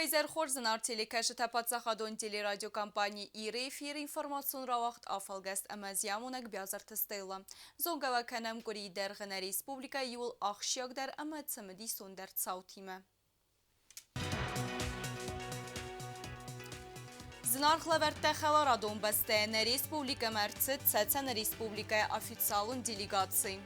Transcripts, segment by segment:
Вейзер Хорзен артеликаши тапатсахадон телерадиокомпании ИР эфир информацион равахт афалгаст амазиамунак бязартыстейла. Зонгава канам гури дергана республика юл ахшияк дар амадсамади сундар цаутима. Знархлаверте халара донбасте на республика Мерцит цеца на республика официалун делегации.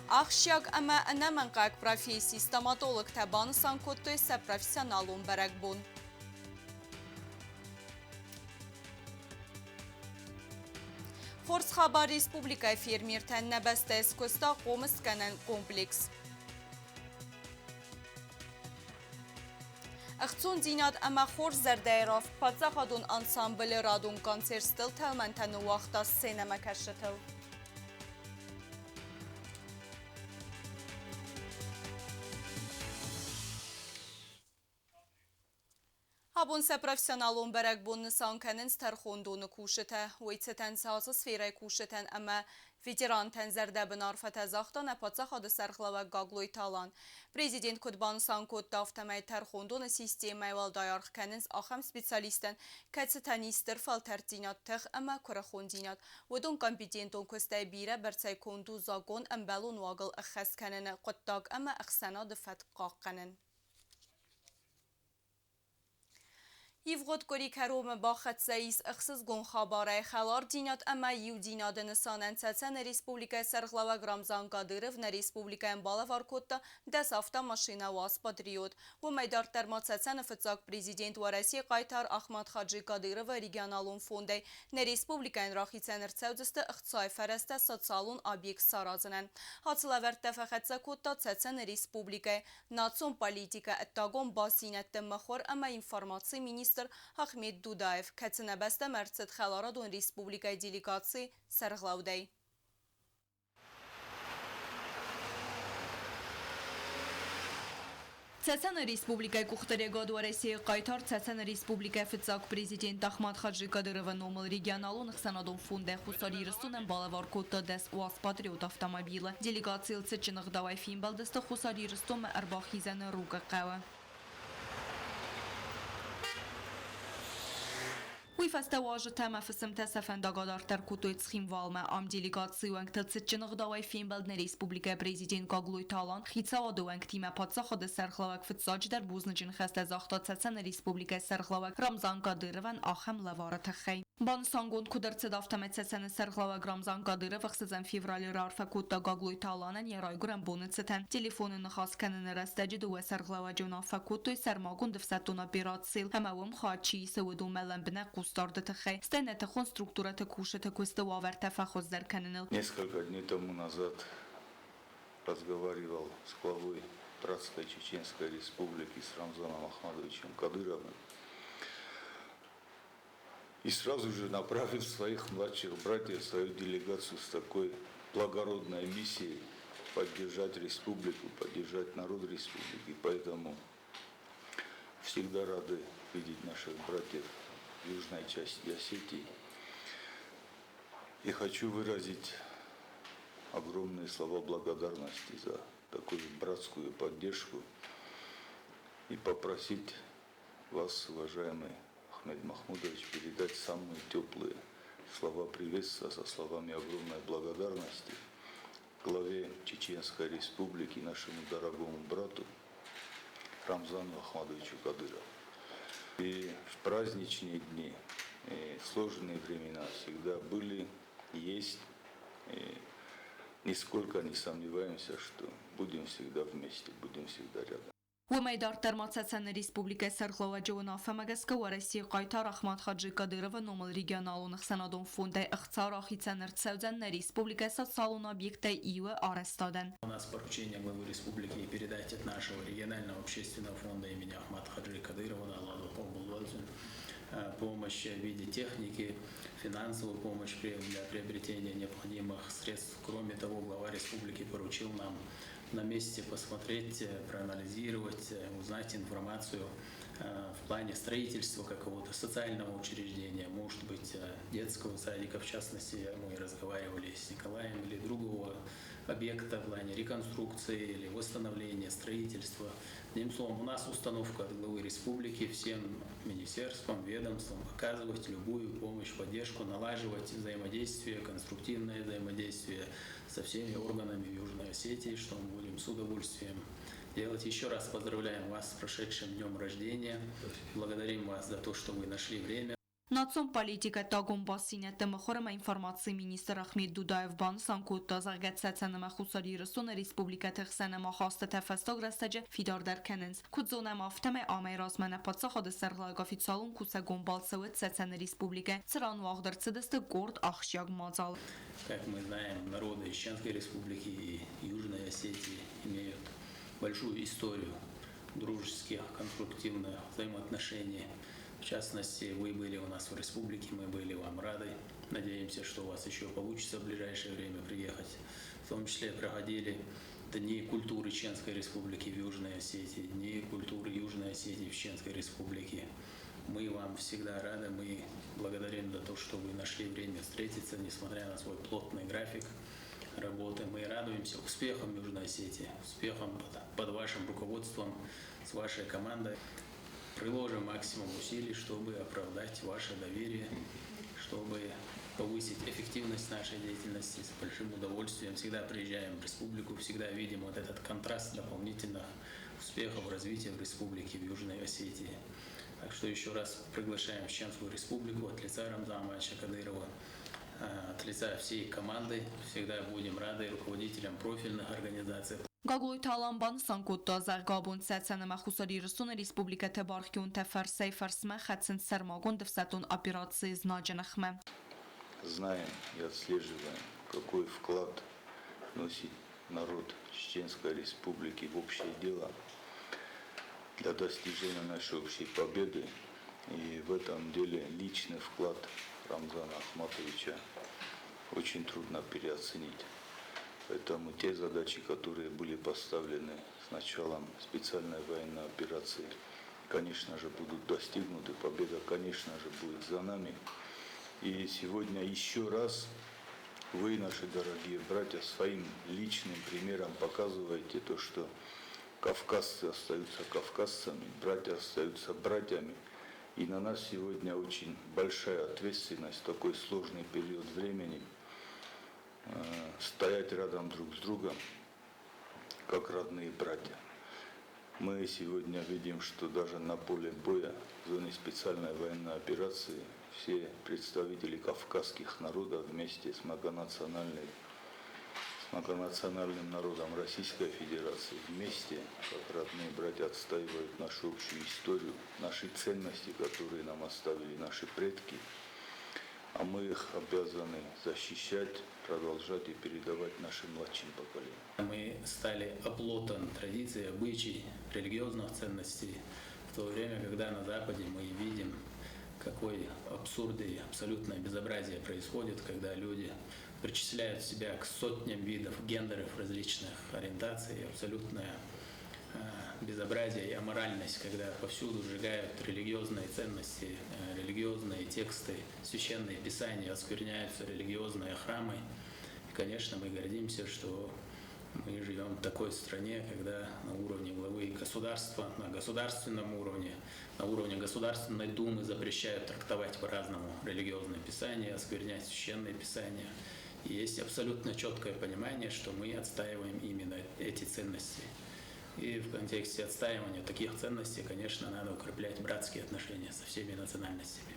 Ахшияк ама анаманқак профессии стоматолог табан санкоттой са профессионалун баракбун. Хорс хабар республика фермертен набасте эскоста қомысканан комплекс. Ахцун динат ама хорс зардайраф пацахадун ансамбл радун концерт стил талмантану вақта сцена кашатыл. Абун се профессионалун барак бунны санканын стархондуны кушета, уйцетен саасы сферай кушетен ама ветеран тензердебін арфат азақтан апатса хады сархлава гаглой талан. Президент Кудбан санкот дафтамай тархондуны системай валдайарх кәнінс ахам специалистен кәтсетанистер фалтертинаттық ама күрахондинат. Удун компетентон көстай бире бірцай конду загон амбалун вагыл ахас кәніні құттаг ама ахсана дыфат қаққанын. Ивгод کوری کروم با خدسایس اخصاص گون خباره خلار دینات اما یو دیناد نسانن تسن ریسپوبلیکا سرخلاو گرامزان قادرف نه ریسپوبلیکا بالاوار کوتا دست افتا ماشینا واس پاتریوت و میدار ترمات تسن فتزاک پریزیدنت ورسی قایتار احمد خاجی قادرف و ریگیانالون فونده نه ریسپوبلیکا راخی تنر تسودست اختصای فرسته سالون آبیک سارازنن حاصل تفخدسا کوتا تسن ریسپوبلیکا ناتسون پالیتیکا اتاگون باسینت مخور اما اینفورماسی مینیستر Ахмед Дудаев кәтсіне бәсті мәртсет Халадон республика делегации сарғлаудай. Цэцэн республика кухтарега дуареси қайтар Цэцэн республика фитсак президент Ахмад Хаджи Кадырова номал регионалун хсанадон фунде хусари рыстунен балавар котта дес уаз патриот автомобила. Делегация цэчинах давай фимбалдесты хусари рыстун арбахизаны рука қава. ویفسته واژه تم فسم تسفن داغادار تر کوتوی تخیم والمه ام دیلیگاتسی ونگ تتسچنغ داوای فینبلد نریسپوبلیکا پریزیدنت کاغلوی تالان خیتسا آدو ونگ تیم پادسا خود سرخلاوک فتساج در بوزنجین خست از آختا تسن ریسپوبلیکا سرخلاوک رمزان قادرون آخم لواره تخی. بان سانگون کدرت دافتم تسن سرخلاوک رمزان قادرو خسزن فیورالی رارفا کوتا کاغلوی تالانن یرای گرم بونت ستن تلفون نخواست کنن رستجد و سرخلاو جونا فکوتوی سرماگون دفستونا بیرات سیل هموم خاچی سودو ملن بنه старта тахай. Стайната хон структурата кушата кустава вертафа хоздер каненел. Несколько дней тому назад разговаривал с главой Братской Чеченской Республики с Рамзаном Ахмадовичем Кадыровым и сразу же направил своих младших братьев, свою делегацию с такой благородной миссией поддержать республику, поддержать народ республики. Поэтому всегда рады видеть наших братьев в южной части Осетии. И хочу выразить огромные слова благодарности за такую братскую поддержку и попросить вас, уважаемый Ахмед Махмудович, передать самые теплые слова приветствия со словами огромной благодарности главе Чеченской Республики, нашему дорогому брату Рамзану Ахмадовичу Кадырову. И в праздничные дни, и в сложные времена всегда были, есть, и нисколько не сомневаемся, что будем всегда вместе, будем всегда рядом. ومیدار ترماتسن ریسپوبلیکا سرخلاو جونا فمگسکا ورسی قایتار احمد خاجی قادرو نومل ریگیانالون خسنادون فونده اختصار آخیتسن ارتسودن ریسپوبلیکا سالون объекта ایو арестаден. У нас поручение главы республики передать от нашего регионального общественного фонда имени Ахмада Хаджи Кадырова помощь в виде техники, финансовую помощь для приобретения необходимых средств. Кроме того, глава республики поручил нам на месте посмотреть, проанализировать, узнать информацию в плане строительства какого-то социального учреждения, может быть, детского садика, в частности, мы разговаривали с Николаем, или другого объекта в плане реконструкции или восстановления, строительства. Одним словом, у нас установка от главы республики всем министерствам, ведомствам оказывать любую помощь, поддержку, налаживать взаимодействие, конструктивное взаимодействие со всеми органами Южной Осетии, что мы будем с удовольствием делать. Еще раз поздравляем вас с прошедшим днем рождения. Благодарим вас за то, что вы нашли время. Նացոն պոլիտիկա տագում բասինը տմխորը ինֆորմացիի մինիստր Ախմեդ Դուդաև բանսան կուտա զարգացածանը մախուսարի ռսունը ռեսպուբլիկա թխսանը մախաստը թեֆեստող ռստաջը ֆիդար դարքենենց կուտզոնամ ավտեմե ամայ ռազմանը պացախոդը սերղլագ օֆիցիալուն կուսա գոմբալցավը ծեցանը ռեսպուբլիկա ծրան վաղդր ծդստը գորդ ախշյակ մածալ. Как мы знаем, народы Ищенской республики и Южной Осетии имеют большую историю дружеских, конструктивных взаимоотношений. В частности, вы были у нас в республике, мы были вам рады. Надеемся, что у вас еще получится в ближайшее время приехать. В том числе проходили Дни культуры Чеченской республики в Южной Осетии, Дни культуры Южной Осетии в Чеченской республике. Мы вам всегда рады, мы благодарим за то, что вы нашли время встретиться, несмотря на свой плотный график работы. Мы радуемся успехам Южной Осетии, успехам под вашим руководством, с вашей командой. Приложим максимум усилий, чтобы оправдать ваше доверие, чтобы повысить эффективность нашей деятельности. С большим удовольствием всегда приезжаем в республику, всегда видим вот этот контраст дополнительных успехов развития в республике, в Южной Осетии. Так что еще раз приглашаем в Чеченскую республику от лица Рамзана Кадырова, от лица всей команды. Всегда будем рады руководителям профильных организаций. Գագույթ հալամբան սանկուտ տազար գաբուն ծեցանը մախուսարի ռսունը ռեսպուբլիկա թեբարքյուն թեֆար սեյֆարսմը խացին սերմագուն դվսատուն операции значенахме. Знаем и отслеживаем, какой вклад вносит народ Чеченской республики в общее дело для достижения нашей общей победы. И в этом деле личный вклад Рамзана Ахматовича очень трудно переоценить. Поэтому те задачи, которые были поставлены с началом специальной военной операции, конечно же, будут достигнуты. Победа, конечно же, будет за нами. И сегодня еще раз вы, наши дорогие братья, своим личным примером показываете то, что кавказцы остаются кавказцами, братья остаются братьями. И на нас сегодня очень большая ответственность в такой сложный период времени стоять рядом друг с другом, как родные братья. Мы сегодня видим, что даже на поле боя, в зоне специальной военной операции, все представители кавказских народов вместе с многонациональным народом Российской Федерации вместе, как родные братья, отстаивают нашу общую историю, наши ценности, которые нам оставили наши предки. А мы их обязаны защищать, продолжать и передавать нашим младшим поколениям. Мы стали оплотом традиций, обычаев, религиозных ценностей, в то время, когда на Западе мы видим, какой абсурд и абсолютное безобразие происходит, когда люди причисляют себя к сотням видов гендеров различных ориентаций, абсолютное безобразие и аморальность, когда повсюду сжигают религиозные ценности, религиозные тексты, священные писания, оскверняются религиозные храмы. И, конечно, мы гордимся, что мы живем в такой стране, когда на уровне главы государства, на государственном уровне, на уровне Государственной Думы запрещают трактовать по-разному религиозные писания, осквернять священные писания. И есть абсолютно четкое понимание, что мы отстаиваем именно эти ценности. И в контексте отстаивания таких ценностей, конечно, надо укреплять братские отношения со всеми национальностями.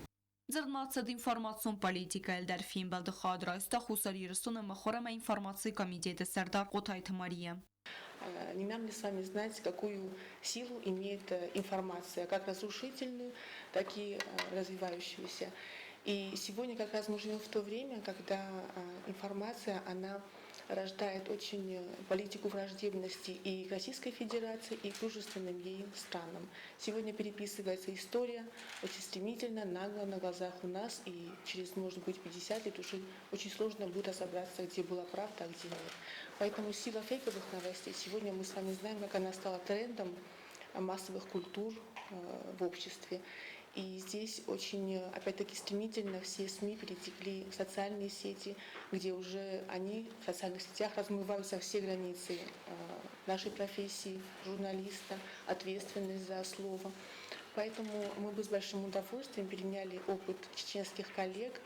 Ձեռնացած ինֆորմացիոն պոլիտիկա էլ դարֆին բալդը խադրայստա խուսարի ռսունը մխորամա ինформации комитета Сардар Қотай Мария. Не нам ли с вами знать, какую силу имеет информация, как разрушительную, так и развивающуюся. И сегодня как раз мы живем в то время, когда информация, она рождает очень политику враждебности и к Российской Федерации, и к дружественным ей странам. Сегодня переписывается история очень стремительно, нагло, на глазах у нас, и через, может быть, 50 лет уже очень сложно будет разобраться, где была правда, а где нет. Поэтому сила фейковых новостей, сегодня мы с вами знаем, как она стала трендом массовых культур в обществе. И здесь очень, опять-таки, стремительно все СМИ перетекли в социальные сети, где уже они в социальных сетях размываются все границы нашей профессии, журналиста, ответственность за слово. Поэтому мы бы с большим удовольствием переняли опыт чеченских коллег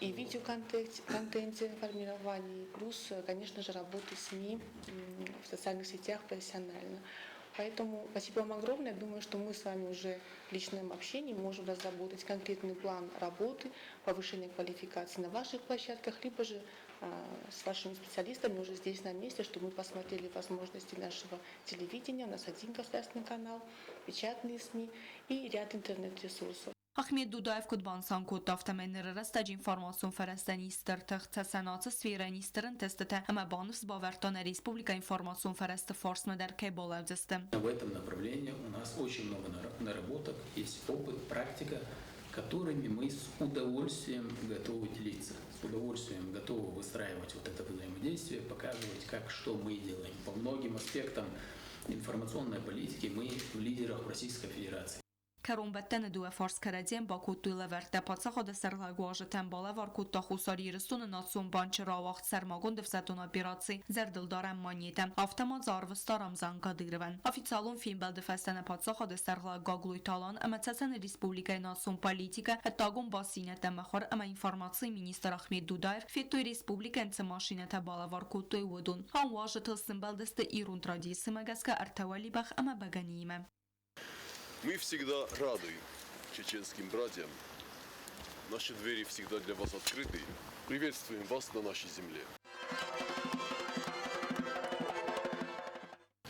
и в видеоконтенте формировании, плюс, конечно же, работы СМИ в социальных сетях профессионально. Поэтому спасибо вам огромное. Думаю, что мы с вами уже в личном общении можем разработать конкретный план работы, повышения квалификации на ваших площадках, либо же с вашими специалистами уже здесь на месте, чтобы мы посмотрели возможности нашего телевидения. У нас один государственный канал, печатные СМИ и ряд интернет-ресурсов. Ахмед Дудаев Кудбансан Кудтафтamenները ռստաջ ինֆորմացիոն ֆերեստանիստր թղթասանացը սվիրենիստրն тестete ama банов сбавертона республика информацион фересты форсны дерке болевдесты. В этом направлении у нас очень много наработок, есть опыт, практика, которыми мы с удовольствием готовы делиться, с удовольствием готовы выстраивать вот это взаимодействие, показывать, как, что мы делаем. По многим аспектам информационной политики мы в лидерах Российской Федерации. Կրումբետենը դու է ֆորս կրեդիեն բակուտ դույլը վերտեպացա խոդը սերլագուաժը տեմբալը վարկուտ տախուսարի իրստունը նացուն բանչը ռավաղ սերմագոն դվսետուն ապիրացի զերդլդարեմ մանիետը ավտամած արվստարամ զանգադիրվեն Oficialun film բելդվեստենը պացա խոդը սերլագագլույ տալան əmətsəsənə Respublikaya նացուն պալիտիկə ətագուն բասինետə məxor əmə ինformasiya minister Ahmed Dudayev fettoy Respublikən цəmaşinətə bala վարկուտ դույ udun Հանվաժը թլսın բելդəstə իրուն tradisi məgəskə ərtəvəli bəx əmə bəgəniyimə Мы всегда рады чеченским братьям. Наши двери всегда для вас открыты. Приветствуем вас на нашей земле.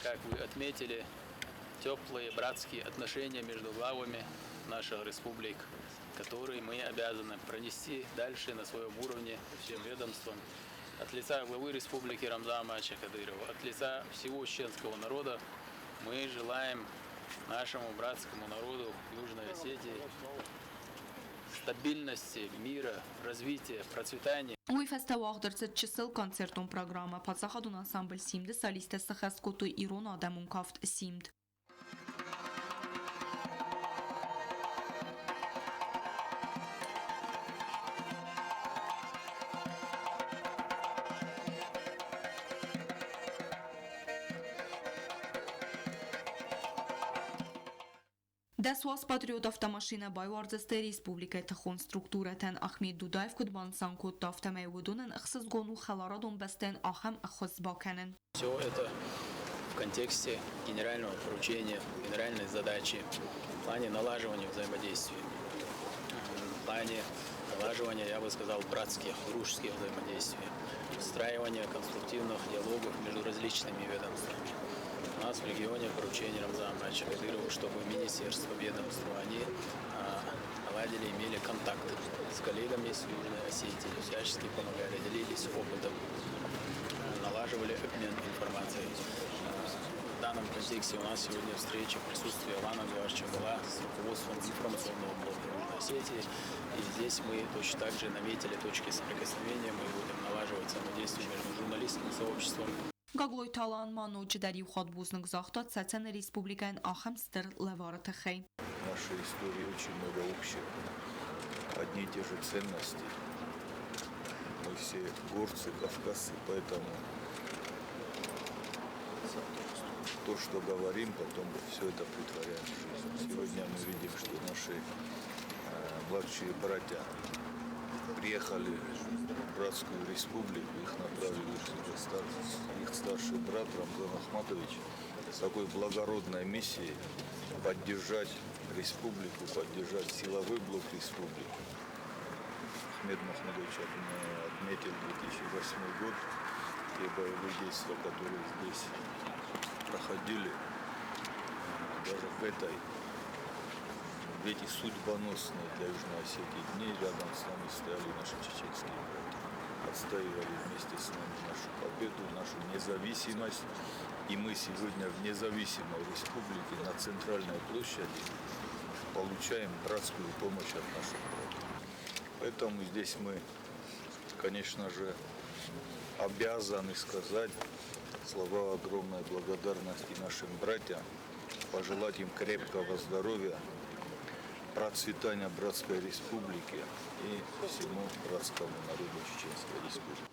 Как вы отметили, теплые братские отношения между главами наших республик, которые мы обязаны пронести дальше на своем уровне всем ведомствам. От лица главы республики Рамзана Кадырова, от лица всего чеченского народа мы желаем нашему братскому народу Южной Осетии стабильности, мира, развития, процветания. Уйфеста вաղդրծը չսել կոնցերտուն պրոգրամը պացախադուն անսամբլ սիմդը սալիստը սխասկոտու իրոն ադամուն կավտ սիմդ Դասուաս պատրիոտ ավտամաշինա բայվարձստե Республикայի թխուն ստրուկտուրətən Ahmed Dudayev Кудбансан Кудтафтамay удунын ըխսыз գոնու խալարադուն բստեն ախամ ըխոսբականын. Все это в контексте генерального поручения, генеральной задачи, в плане налаживания взаимодействия, в плане налаживания, я бы сказал, братских, дружеских взаимодействий, встраивания конструктивных диалогов между различными ведомствами. У нас в регионе поручение Рамзана Кадырова, чтобы министерство, ведомство, они наладили, имели контакт с коллегами из Южной Осетии, всячески помогали, делились опытом, налаживали обмен информацией. В данном контексте у нас сегодня встреча, присутствие Алана Гуарча была с руководством информационного блока Южной Осетии. И здесь мы точно так же наметили точки соприкосновения, мы будем налаживать взаимодействие между журналистским сообществом. Գագլոյ թալան մանոջ դարի խոտ բուզնգ զախտած սացանը Республикային ախամ ստր լևարը թխեի. В нашей истории очень много общего. Одни и те же ценности. Мы все горцы, кавказцы, поэтому то, что говорим, потом все это притворяем в жизнь. Сегодня мы видим, что наши младшие братья приехали в братскую республику, их направили их старший брат Рамзан Ахматович с такой благородной миссией поддержать республику, поддержать силовой блок республики. Ахмед Махмудович отметил 2008 год, те боевые действия, которые здесь проходили, даже в эти судьбоносные для Южной Осетии дни рядом с нами стояли наши чеченские братья. Отстаивали вместе с нами нашу победу, нашу независимость. И мы сегодня в независимой республике на центральной площади получаем братскую помощь от наших братьев. Поэтому здесь мы, конечно же, обязаны сказать слова огромной благодарности нашим братьям пожелать им крепкого здоровья, процветания Братской Республики и всему братскому народу Чеченской Республики.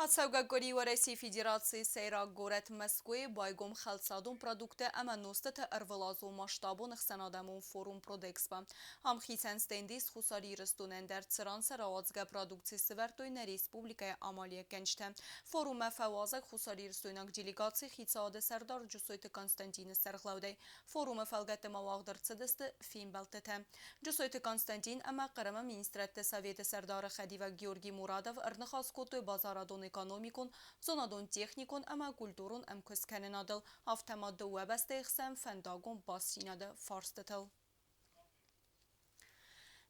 Հացավգակորի Վարեսի Ֆեդերացիի սեյրագորետ Մսկոյի բայգոմ խալցադուն պրոդուկտը əmənostı ըրվլազու մաշտաբուն ըխսանադամուն ֆորում պրոդեքսպա։ Համխիցեն ստենդիս խուսարի ռստունենդեր ծրանսը ռավացգա պրոդուկցի սվերտույն Ռեսպուբլիկայ ամալիය կենչտը։ Ֆորում əfəvazək խուսարի ռստույնակ դիլիգացի խիցաdə սərդար ջուսոյտը Կոնստանտինը սərղլավդəy։ Ֆորումը ֆəlգətə մավաղդր ծդստը ֆիմ բəlտətə։ Ջուսոյտը Կոնստանտին əmə qırımı ministrətdə Սովետը սərդարը Խədիվə Գյորգի Մուրադով ըրնխասկոտոյ բազարադոն էկոնոմիկոն, զոնադոն տեխնիկոն, əmə կուլտուրոն əmköz kənenadıl, avtomadda webəstə ixsəm fəndagon basinadı farstıtıl.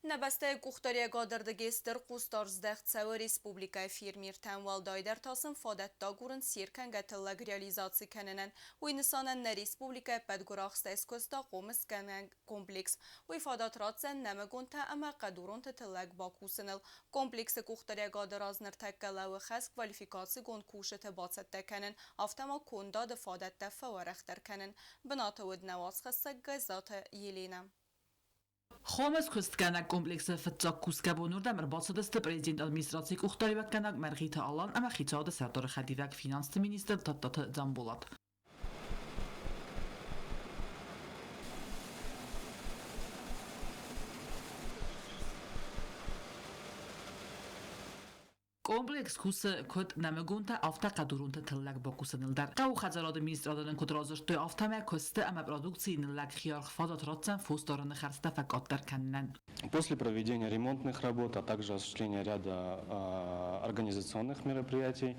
Nəbəstə Quxtariya qadırdı gestir Qustarzdəxtsəvə Respublikaya firmir tənval daydər tasın fadətda qurun sirkən gətəlləq realizasi kənənən, uynisanən nə Respublikaya bədquraqstəys kösta qomis kənən kompleks, uyfadat ratzən nəməqon tə əmə qədurun tətəlləq bakusınıl. Kompleksi Quxtariya qadıraznır təkkələvi xəs kvalifikasi qon kuşətə batsətdə kənən, avtama konda da fadətdə fəvərəxtər kənən. Bınatı ud nəvaz xəssə qəzatı yelinə. Խոմս քստկանակ կոմպլեքսը ֆծակ կուսկաբոնուր դամր բացդստը պրեզիդենտ ադմինիստրացիի ուխտարիվականակ մերղիթը ալան ամա խիցադը սարտորը խադիվակ ֆինանսը մինիստր տատտը ձամբոլատ։ Komplex kuse kod namegунta avtaqadurunta tillak bokusanildar. Qau xazarad administratorun kodrazırtı avtama koste ama продукции лак хиарх фадат рацен фустарны харста факаттар каннан. После проведения ремонтных работ, а также осуществления ряда организационных мероприятий,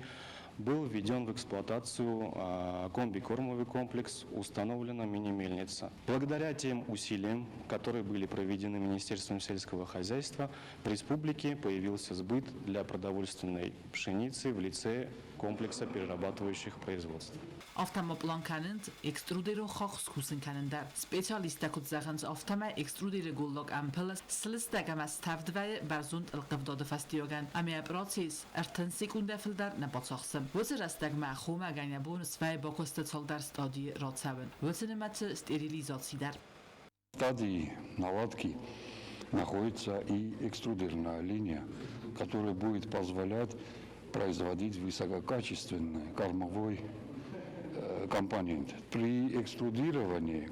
был введен в эксплуатацию комби-кормовый комплекс, установлена мини-мельница. Благодаря тем усилиям, которые были проведены Министерством сельского хозяйства, в республике появился сбыт для продовольственной пшеницы в лице комплекса перерабатывающих производств. Avtomobilan kanınt, ekstrudero xax kusin kanındar. Specialista kutzağınız avtoma ekstrudero gullog ampeles, sılistagamas tavdvaya barzund ilqivdadı fastiyogan. Ami operatsiz erten sekunda fildar nabatsaxsım. Vötü rastagma xoma ganya bonus vay bakosta soldar stadii ratsavın. Vötü nematı стерилизацидар. В стадии наладки находится и экструдерная линия, которая будет позволять производить высококачественный кормовой компонент. При экструдировании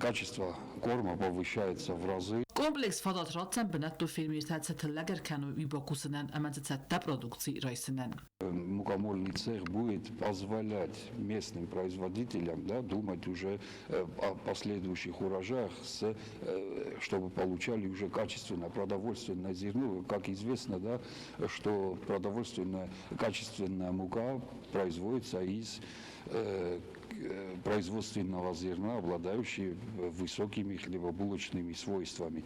качество корма повышается в разы. Комплекс фадат рацен бенатту фирмиртат сетеллагер кану ибакусынан амадзетта продукции райсынан. Мукомольный цех будет позволять местным производителям думать уже о последующих урожаях, чтобы получали уже качественное продовольственное зерно. Как известно, что продовольственная качественная мука производится из производственного зерна, обладающие высокими хлебобулочными свойствами.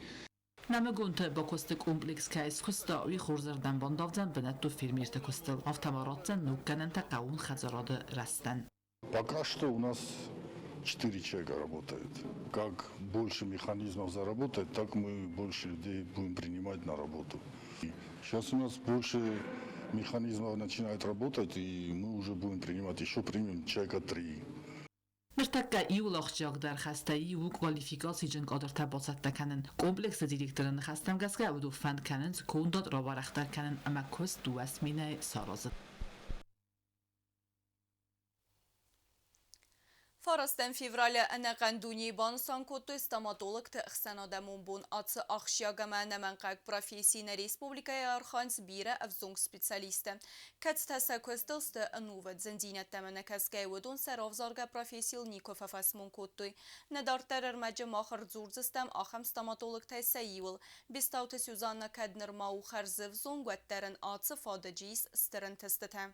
Namegунта бакосты комплекс кайс коста уи хурзардан бандавзан бенатту фирмирте костел автомаратцан нуккананта каун хазарады растан. Пока что у нас 4 человека работает. Как больше механизмов заработает, так мы больше людей будем принимать на работу. Сейчас у нас больше механизмов начинает работать, и мы уже будем принимать, еще примем человека 3. Մրտակա իուլախջակ դար խաստայի ու կվալիֆիկացի ջնկ ադրտա բացատտա կանեն կոմպլեքսը դիրեկտորն խաստամ գասկա ու դու ֆանդ կանեն կոնդոտ ռավարախտար կանեն ամա կոս դուաս մինայ սարազը Farastən fevralə ənəqənduni banısan koddu stomatolog tə ixsanadəmun bun atsı axşiyagəmə nəmənqəq profesiyinə Respublikaya arxans birə əvzong spesialistə. Kəts təsə köstəlstə ənuvet zəndinət təmənə kəskəy vədun səravzargə profesiyil Niko fəfəsmun koddu. Nədartər ərməcə maxır dzurdzistəm axəm stomatolog təsə yivil. Bistavtı Süzanna Kədnir mau xərzı vzong vəttərən atsı fadıcıyız stırın təstətə.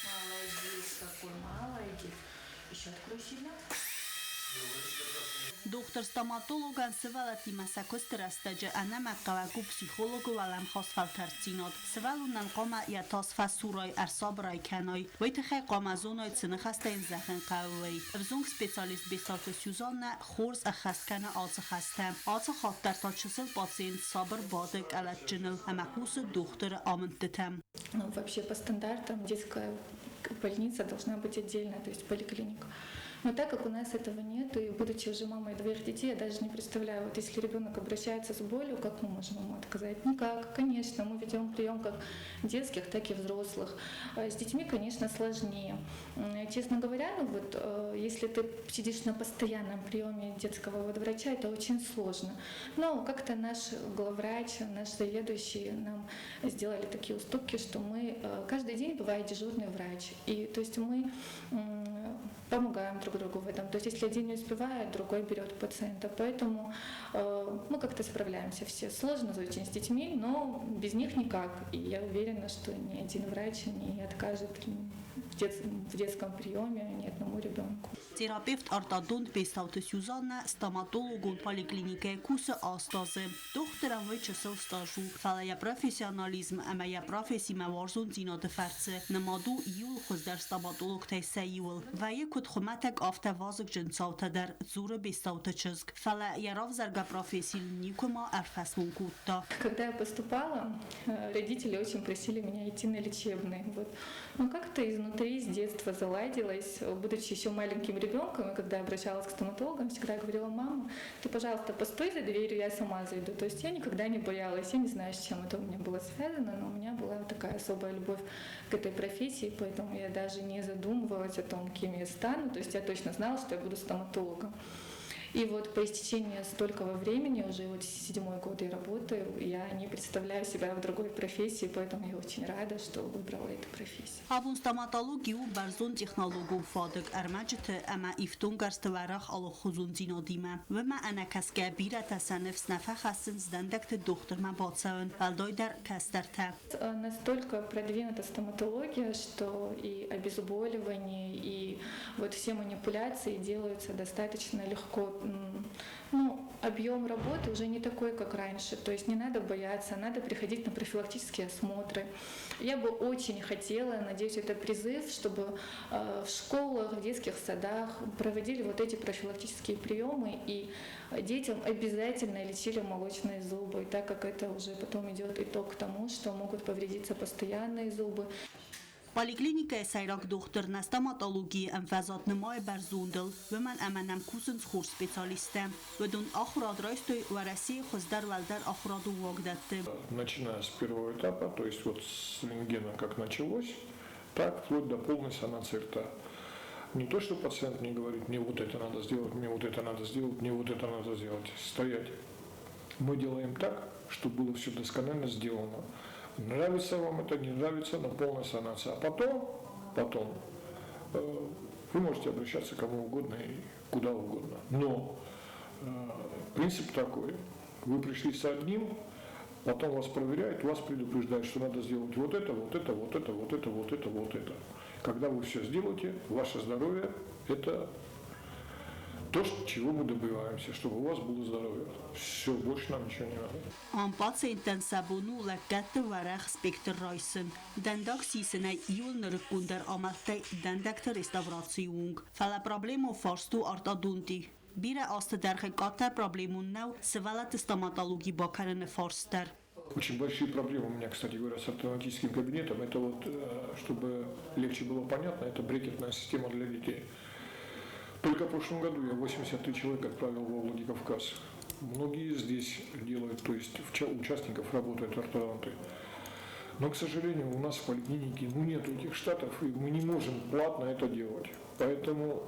Молодец, какой молодец. Еще открой сильно. دکتر ستاماتولوگان سوالتی مسکوست رستجه انما قواقو پسیخولوگو ولم خاص فالترسینات سوالونن قاما یتاس فسورای ارساب رای کنای ویتخی قامزونای تسنخسته زخن قوی افزونگ سپیسالیست بیسات سوزان خورز اخستکن آز خستم آز خاطر تا چسل پاسینت صابر بادک علت جنل امکوس دکتر آمنتتم. Вообще по стандартам детская больница должна быть отдельная, то есть поликлиника. Но так как у нас этого нет, и будучи уже мамой 2 детей, я даже не представляю, вот если ребенок обращается с болью, как мы можем ему отказать? Никак, конечно, мы ведем прием как детских, так и взрослых. С детьми, конечно, сложнее. Честно говоря, ну вот, если ты сидишь на постоянном приеме детского врача, это очень сложно. Но как-то наш главврач, наш заведующий нам сделали такие уступки, что мы каждый день бывает дежурный врач. И то есть мы помогаем друг другу в этом. То есть если один не успевает, другой берет пациента. Поэтому мы как-то справляемся все. Сложно очень с детьми, но без них никак. И я уверена, что ни один врач не откажет в детском приеме ни одному ребенку. Терапевт արտադունդ Բեսաուտը Սյուզաննա ստոմատոլոգուն պոլիկլինիկայի կուսը աստազը դոկտորան վեճսել ստաժու ֆալայա պրոֆեսիոնալիզմ ամայա պրոֆեսիմա վարզուն ծինոդը ֆարցը նմադու իուլ խոզդար ստոմատոլոգ թայսայուլ վայե կուտ խմատակ ավտավազık ջնցավտը դար զուրը Բեսաուտը չզգ ֆալայա рав зарга профессионаликума арфасмун кутта. Когда я поступала, родители очень просили меня идти на лечебный. Вот. Но как-то изнутри с детства заладилось, будучи еще маленьким ребенком, и когда я обращалась к стоматологам, всегда говорила: мама, ты, пожалуйста, постой за дверью, я сама зайду. То есть я никогда не боялась, я не знаю, с чем это у меня было связано, но у меня была такая особая любовь к этой профессии, поэтому я даже не задумывалась о том, кем я стану. То есть я точно знала, что я буду стоматологом. И вот по истечении столького времени, уже вот 7-й год я работаю, я не представляю себя в другой профессии, поэтому я очень рада, что выбрала эту профессию. Абун стоматологию барзун технологию фадок армаджت اما افتون گرست ورخ على خزون زینادیمه و ما انا کس که بیره تصنف نفخ هستن زدندکت دکتر من بادسون والدای در کسترته. Настолько продвинута стоматология, что и обезболивание, и вот все манипуляции делаются достаточно легко. Ну, объем работы уже не такой, как раньше, то есть не надо бояться, надо приходить на профилактические осмотры. Я бы очень хотела, надеюсь, это призыв, чтобы в школах, в детских садах проводили вот эти профилактические приемы, и детям обязательно лечили молочные зубы, так как это уже потом идет итог к тому, что могут повредиться постоянные зубы. Поликлиника сайрак доктор на стоматологии эмфазат немає барзундл, و من امنم کوسن خور специалистам. بدون آخراد رایستی و رسی خزدر ولدر آخرادو واقدته. Начиная с первого этапа, то есть вот с рентгена как началось, так вплоть до полной санации рта. Не то, что пациент не говорит: мне вот это надо сделать, мне вот это надо сделать, мне вот это надо сделать. Стоять. Мы делаем так, чтобы было все досконально сделано. Нравится вам это, не нравится, но полная санация. А потом вы можете обращаться к кому угодно и куда угодно. Но принцип такой: вы пришли с одним, потом вас проверяют, вас предупреждают, что надо сделать вот это, вот это, вот это, вот это, вот это, вот это. Когда вы все сделаете, ваше здоровье – это то, чего мы добиваемся, чтобы у вас было здоровье. Все, больше нам ничего не надо. An patiënten sabonu lekette warach specter reisen. Dendag sisene iul nerkunder amalte dendekte restaurațiung. Fala problemo farstu artadunti. Bire asta derge kater problemun nou, sevalat stomatologi bakaren farster. Очень большие проблемы у меня, кстати говоря, с ортодонтическим кабинетом. Это вот, чтобы легче было понятно, это брекетная система для детей. Только в прошлом году я 83 человека отправил во Владикавказ. Многие здесь делают, то есть участников работают ортодонты. Но, к сожалению, у нас в поликлинике нет этих штатов, и мы не можем платно это делать. Поэтому,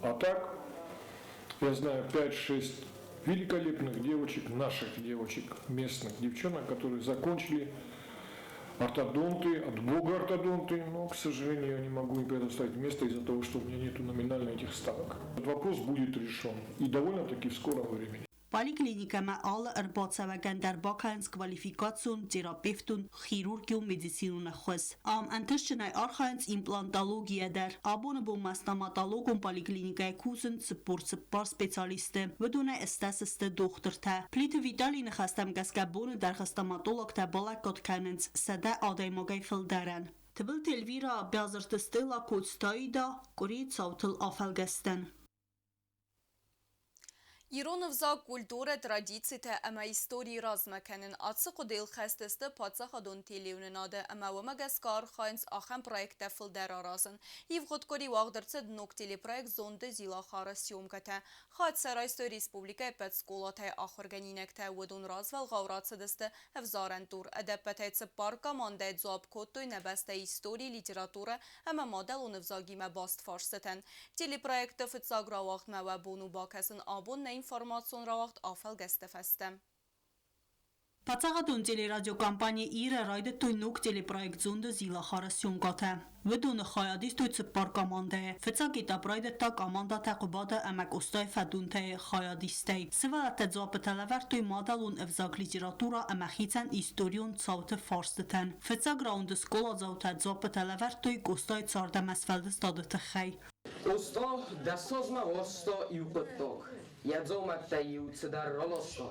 а так, я знаю 5-6 великолепных девочек, наших девочек, местных девчонок, которые закончили ортодонты, от Бога ортодонты, но, к сожалению, я не могу им предоставить место из-за того, что у меня нет номинально этих ставок. Этот вопрос будет решен и довольно-таки в скором времени. Պոլիկլինիկամա ալը ըրբոցավական դարբակայնց կվալիֆիկացուն, տերապևտուն, խիրուրգիում մեդիցինունը խոս։ Ամ անտշչնայ արխայնց իմպլանտալոգիա դար, աբոնը բում մաստամատալոգում պոլիկլինիկայ կուզն ծպոր սպեցիալիստը, վդունայ ստասստը դոքտր թա։ Պլիթը վիտալի նխաստամ գասկաբոնը դար խստամատոլոգ թա բալակոտ կանենց, սադա ադայմոգայ ֆլդարան։ Թբլ Telvira բյազրտստելա կոստայիդա կորի ծավթլ աֆալգաստան։ Իրանովզա կուլտուրը տրադիցիյը ամա истории размаканын ացıq ու դել խաստստը պացախադոն տելիունն ադը ամա վմագասկար խայնց ախան պրոյեկտը ֆլդար արազն և ғոտկորի վաղդրցը դնոք տելիպրոյект զոնդը զիլախարը սյոմկատը խադ սարայստո республика պետ սկոլատայ ախորգանինեկտը վդուն ռազվալ ғավրացը դստը վզարան տուր ադապետայցը պարկա մանդայ ձոապ կոտոյ նաբաստայ истории լիտերատուրը ամա մադալ ու նվզագիմը բաստ ֆարստեն տելիպրոյեկտը ֆծագրավաղտ մավա բոնու բակասն աբոն ինֆորմացիոն ռավաղտ աֆալ գստեֆեստը։ Պացաղատուն տելերադիոկամպանիա իրը ռայդը տույնուկ տելեպրոյեկտ զոնդը զիլախարը սյոմկատ է։ Վդունը խայադիս տույցը պարկամանդը է։ Վծագիտա պրայդը տա կամանդա տաղուբադը ամակ ոստայ ֆադունթը է խայադիստե։ Սվալատը ձոապտալավար տույ մադալուն evzak լիտերատուրա ամախիցան իստորիոն ծավթը ֆարստըտան։ Վծագրաունդը սկոլա ձավթը ձոապտալավար տույ կոստայ ծարդամասվալդը ստադը թխայ։ Osta dasozma osta iupotok. Jadzomak ta iucedar rolosto.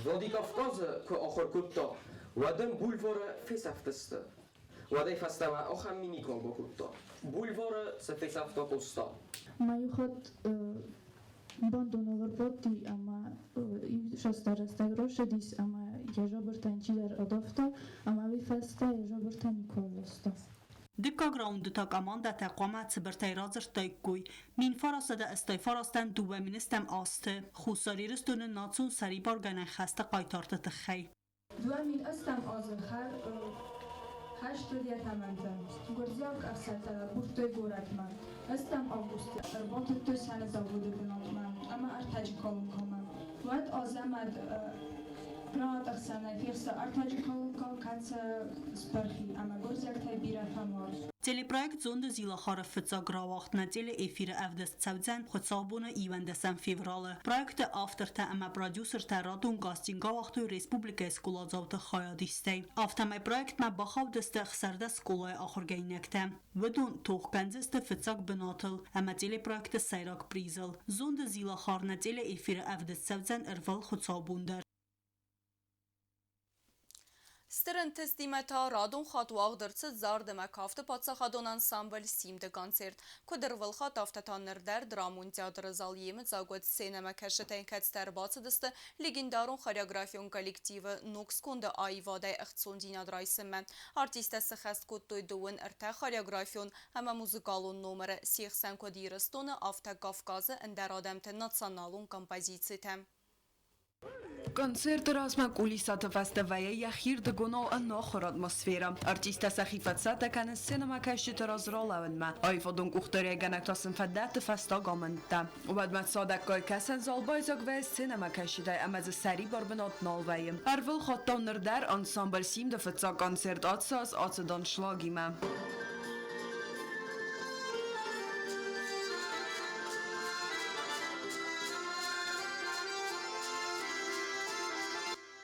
Vladikavkazı ku ahorkutta. Vadem bulvarı fesaftıstı. Vaday fastama oxam minikon bokutta. Bulvarı se fesafta posta. Mayuhot bandonor botti ama şastarasta groşedis ama jeżobertançiler adofta ama vi festa jeżobertanikolosta. Դկագրաունդը թա կամանդա թա կոմա ծբրտայ ռազր տայկույ, մին ֆարասադա աստայ ֆարաստան դուվե մինստեմ աստը, խուսարիրստունը նացուն սարի բարգանան խաստը qaytartı tıxay. Duva min astam azıxar, haştır yatamantım, gurziyak afsaltara burtoy goratman, astam avgusti, arbatı tüy sene zavudu binatman, ama artacı kolum komam. Vad azamad Prat axana firsa artacı kolum katsa sparxi, ama gurziyak tay biratamar. Տելեպրոյեկտ զոնդը զիլախարը ֆծագրավաղտնա տելե էֆիրը ավդս ծավձան խոցաբունը իվանդասան ֆևրալը։ Պրոյեկտը ավտորտա ամա պրոդյուսեր տա ռադուն գաստինգավաղթու ռեսպուբլիկա սկոլազավտը խայադիստե։ Ավտամայ պրոյեկտմա բախավդստը խսարդա սկոլայ ախորգայինեկտը։ Վդուն թողկանձստը ֆծակ բնաթլ, ամա տելեպրոյեկտը սայրակ պրիզլ։ Զոնդը զիլախարնա տելե էֆիրը ավդս ծավձան ըրվալ խոցաբունդար։ Ստրընթս դիմետա ռադուն խատուաղ դրցը զար դեմակավտը պացախադոն անսամբլ սիմդը կոնցերտ, կոդրվլ խատ ավտատաններ դեր դրամուն տյադրը զալ եմը ծագոտ սենեմը կաշտենքած տերբացը դստը լիգինդարուն խարյագրաֆիոն կոլեկտիվը նոքս կոնդը այվադայ ըղցուն դինադրայսմը, արտիստը սխաստ կոտոյ դուын ըրտա խարյագրաֆիոն համա մուզիկալուն նոմերը սիղսան կոդիրստոնը ավտա կավկազը ընդարադեմթը նացանալուն կամպազիցիտ է։ Концерт размакулисата фестиваля яхир дгоно анохор атмосфера. Артиста сахифатсата кан синема кашит разролавнма. Айфодун кухтаря ганактасın фадат фестагамента. Убадмат садаккай касан залбайзак ve sinema kashida amaz sari barbenat nalvayım. Arvel xattanır der ensemble sim de fetsa koncert atsas atsadan schlagima.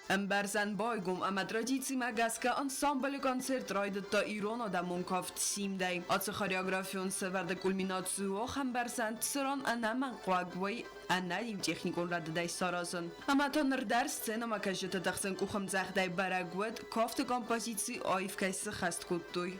Emberzen baygum ama tradici magaska ensemble koncert raydet da İran'a da munkaft simday. Atsı koreografyon severde kulminatsuo emberzen sıran anaman qwagway annalim texnikon radday sarazın. Ama tanır ders sinema kajete taxsen kuxam zaxday baragwet kafte kompozitsi ayf kaysi xast kuttuy.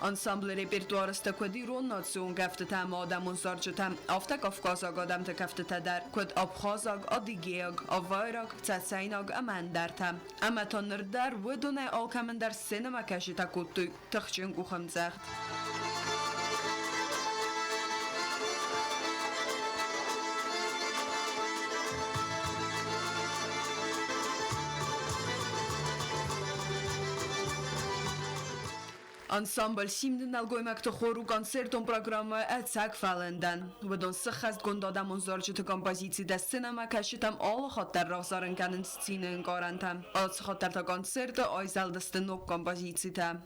Ensemble repertuarı stakodi ronnatsiyon kaftetem adamon sarçetem afta Kafkazag adam te kafteteder kod Abkhazag adigeyag avayrag tsatsayinag amandartem ama tanır der wedone alkamender sinema kashita kuttu taxchin kuxam zaxt. Ensemble Simden algoimak to choru koncerton programma etsag falenden. We don sichast gondadam on zorge te compositie des cinema kashitam alle hotter razaren kanen scenen garantam. Als hotter ta concerte oizeldeste nok compositie ta.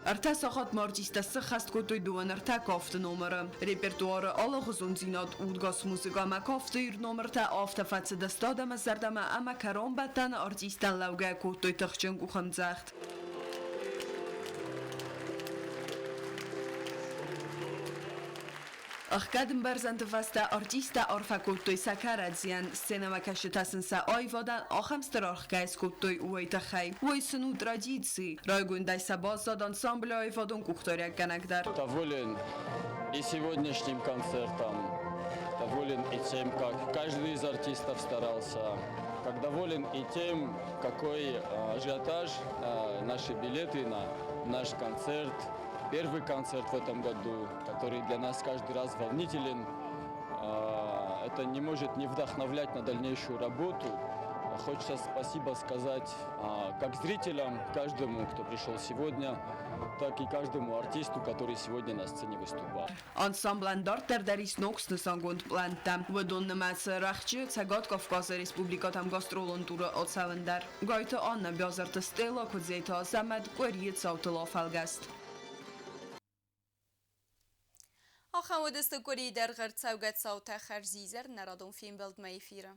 Arta sahat martista sichast kotoy duan arta kofte nummer. Repertoire alle gezondzinat udgas muzika ma kofte ir nummer ta afte fatse de stade ma zardama ama karombatan artistan lauga kotoy tachchen guchamzacht. Achkadem barzante vasta artista orfa kotoy sakaradzian cinema kashitasen sa ayvadan axamster archkais kotoy uaytachay uaysunu традиции. Райгундай сабазад ансамбль айвадон кухторяк ганагдар. Доволен и сегодняшним концертом, доволен и тем, как каждый из артистов старался, как доволен и тем, какой ажиотаж наши билеты на наш концерт. Первый концерт в этом году, который для нас каждый раз волнителен, это не может не вдохновлять на дальнейшую работу. Хочется спасибо сказать как зрителям, каждому, кто пришел сегодня, так и каждому артисту, который сегодня на сцене выступал. Ансамблен дартер дарис ноксны сангунд плантам. Выдонны мәтсі рахчы Цагат Кавказа Республикатам гастролон туры отсавындар. Гайты Анна бязарты стела кудзейта азамет гвариет саутыла фалгаст. آخواد استکوری در غرد سوگت ساوت خرزیزر نرادون فیلم بلد ما ایفیره.